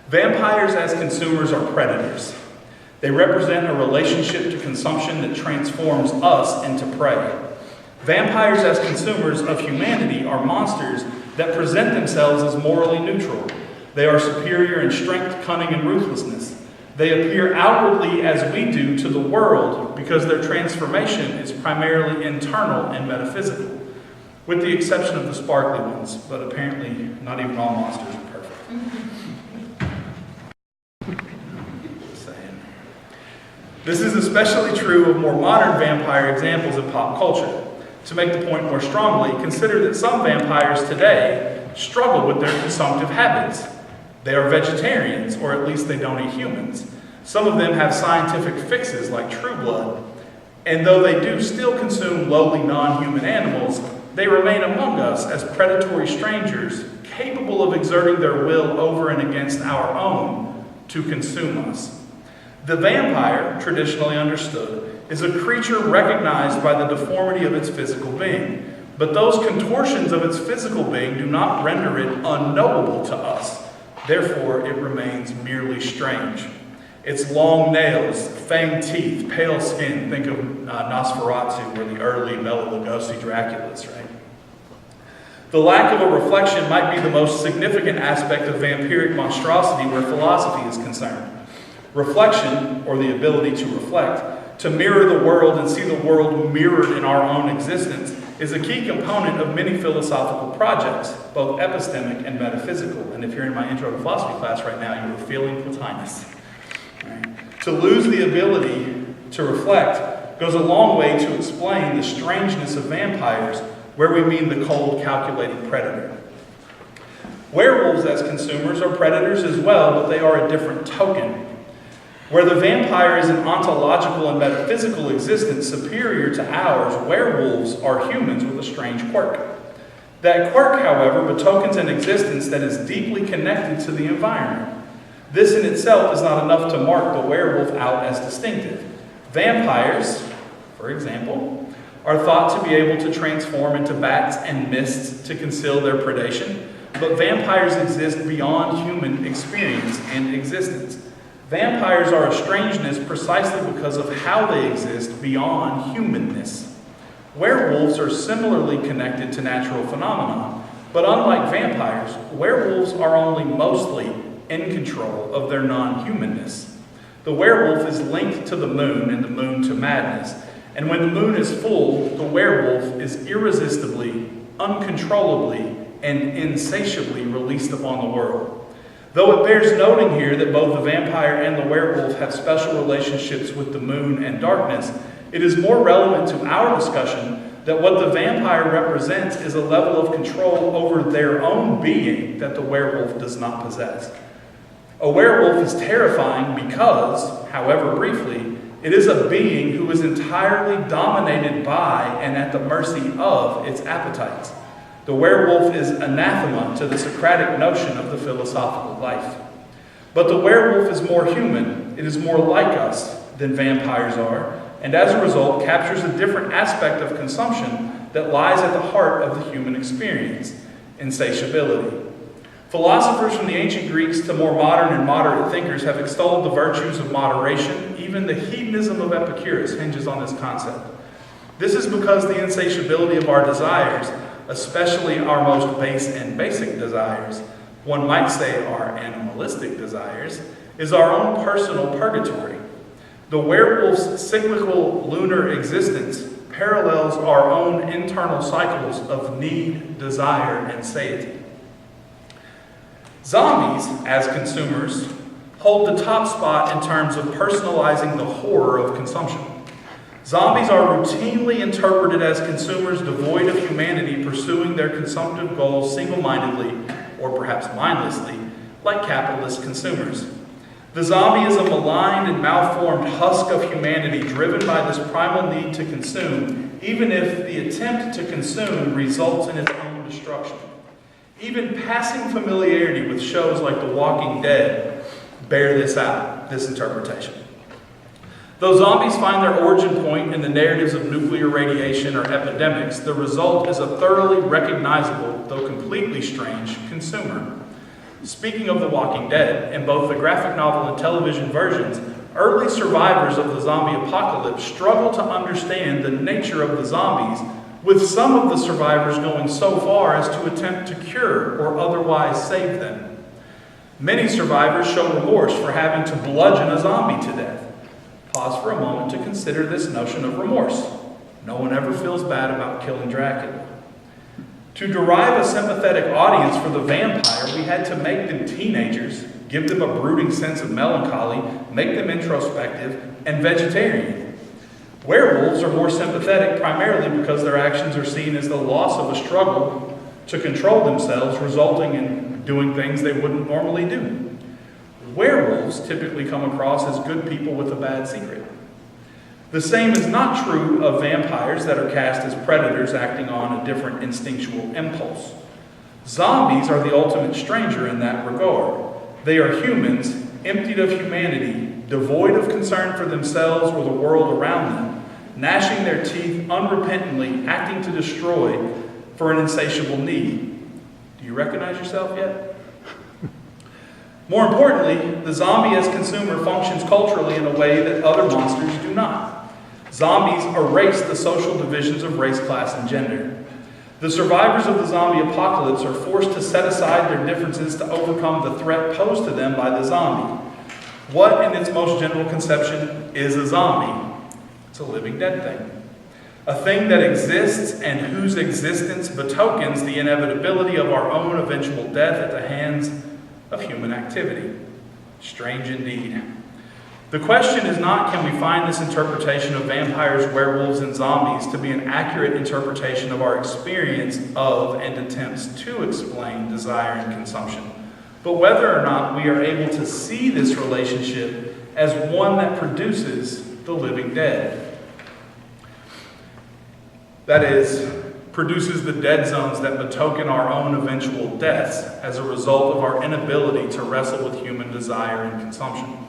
Vampires as consumers are predators. They represent a relationship to consumption that transforms us into prey. Vampires as consumers of humanity are monsters that present themselves as morally neutral. They are superior in strength, cunning, and ruthlessness. They appear outwardly as we do to the world because their transformation is primarily internal and metaphysical, with the exception of the sparkly ones, but apparently not even all monsters are perfect. This is especially true of more modern vampire examples in pop culture. To make the point more strongly, consider that some vampires today struggle with their consumptive habits. They are vegetarians, or at least they don't eat humans. Some of them have scientific fixes like True Blood, and though they do still consume lowly non-human animals, they remain among us as predatory strangers capable of exerting their will over and against our own to consume us. The vampire, traditionally understood, is a creature recognized by the deformity of its physical being, but those contortions of its physical being do not render it unknowable to us. Therefore, it remains merely strange. Its long nails, fanged teeth, pale skin, think of Nosferatu or the early Bela Lugosi Draculas, right? The lack of a reflection might be the most significant aspect of vampiric monstrosity where philosophy is concerned. Reflection, or the ability to reflect, to mirror the world and see the world mirrored in our own existence, is a key component of many philosophical projects, both epistemic and metaphysical. And if you're in my intro to philosophy class right now, you are feeling Plotinus. Right? To lose the ability to reflect goes a long way to explain the strangeness of vampires, where we mean the cold, calculating predator. Werewolves as consumers are predators as well, but they are a different token. Where the vampire is an ontological and metaphysical existence superior to ours, werewolves are humans with a strange quirk. That quirk, however, betokens an existence that is deeply connected to the environment. This in itself is not enough to mark the werewolf out as distinctive. Vampires, for example, are thought to be able to transform into bats and mists to conceal their predation, but vampires exist beyond human experience and existence. Vampires are a strangeness precisely because of how they exist beyond humanness. Werewolves are similarly connected to natural phenomena, but unlike vampires, werewolves are only mostly in control of their non-humanness. The werewolf is linked to the moon and the moon to madness, and when the moon is full, the werewolf is irresistibly, uncontrollably, and insatiably released upon the world. Though it bears noting here that both the vampire and the werewolf have special relationships with the moon and darkness, it is more relevant to our discussion that what the vampire represents is a level of control over their own being that the werewolf does not possess. A werewolf is terrifying because, however briefly, it is a being who is entirely dominated by and at the mercy of its appetites. The werewolf is anathema to the Socratic notion of the philosophical life. But the werewolf is more human, it is more like us than vampires are, and as a result captures a different aspect of consumption that lies at the heart of the human experience, insatiability. Philosophers from the ancient Greeks to more modern and moderate thinkers have extolled the virtues of moderation. Even the hedonism of Epicurus hinges on this concept. This is because the insatiability of our desires, especially our most base and basic desires, one might say our animalistic desires, is our own personal purgatory. The werewolf's cyclical lunar existence parallels our own internal cycles of need, desire, and satiety. Zombies, as consumers, hold the top spot in terms of personalizing the horror of consumption. Zombies are routinely interpreted as consumers devoid of humanity pursuing their consumptive goals single-mindedly, or perhaps mindlessly, like capitalist consumers. The zombie is a maligned and malformed husk of humanity driven by this primal need to consume, even if the attempt to consume results in its own destruction. Even passing familiarity with shows like The Walking Dead bear this out, this interpretation. Though zombies find their origin point in the narratives of nuclear radiation or epidemics, the result is a thoroughly recognizable, though completely strange, consumer. Speaking of The Walking Dead, in both the graphic novel and television versions, early survivors of the zombie apocalypse struggle to understand the nature of the zombies, with some of the survivors going so far as to attempt to cure or otherwise save them. Many survivors show remorse for having to bludgeon a zombie to death. Pause for a moment to consider this notion of remorse. No one ever feels bad about killing Dracula. To derive a sympathetic audience for the vampire, we had to make them teenagers, give them a brooding sense of melancholy, make them introspective, and vegetarian. Werewolves are more sympathetic primarily because their actions are seen as the loss of a struggle to control themselves, resulting in doing things they wouldn't normally do. Werewolves typically come across as good people with a bad secret. The same is not true of vampires that are cast as predators acting on a different instinctual impulse. Zombies are the ultimate stranger in that regard. They are humans, emptied of humanity, devoid of concern for themselves or the world around them, gnashing their teeth unrepentantly, acting to destroy for an insatiable need. Do you recognize yourself yet? More importantly, the zombie as consumer functions culturally in a way that other monsters do not. Zombies erase the social divisions of race, class, and gender. The survivors of the zombie apocalypse are forced to set aside their differences to overcome the threat posed to them by the zombie. What, in its most general conception, is a zombie? It's a living dead thing. A thing that exists and whose existence betokens the inevitability of our own eventual death at the hands of human activity. Strange indeed. The question is not, can we find this interpretation of vampires, werewolves, and zombies to be an accurate interpretation of our experience of and attempts to explain desire and consumption, but whether or not we are able to see this relationship as one that produces the living dead. That is, produces the dead zones that betoken our own eventual deaths as a result of our inability to wrestle with human desire and consumption.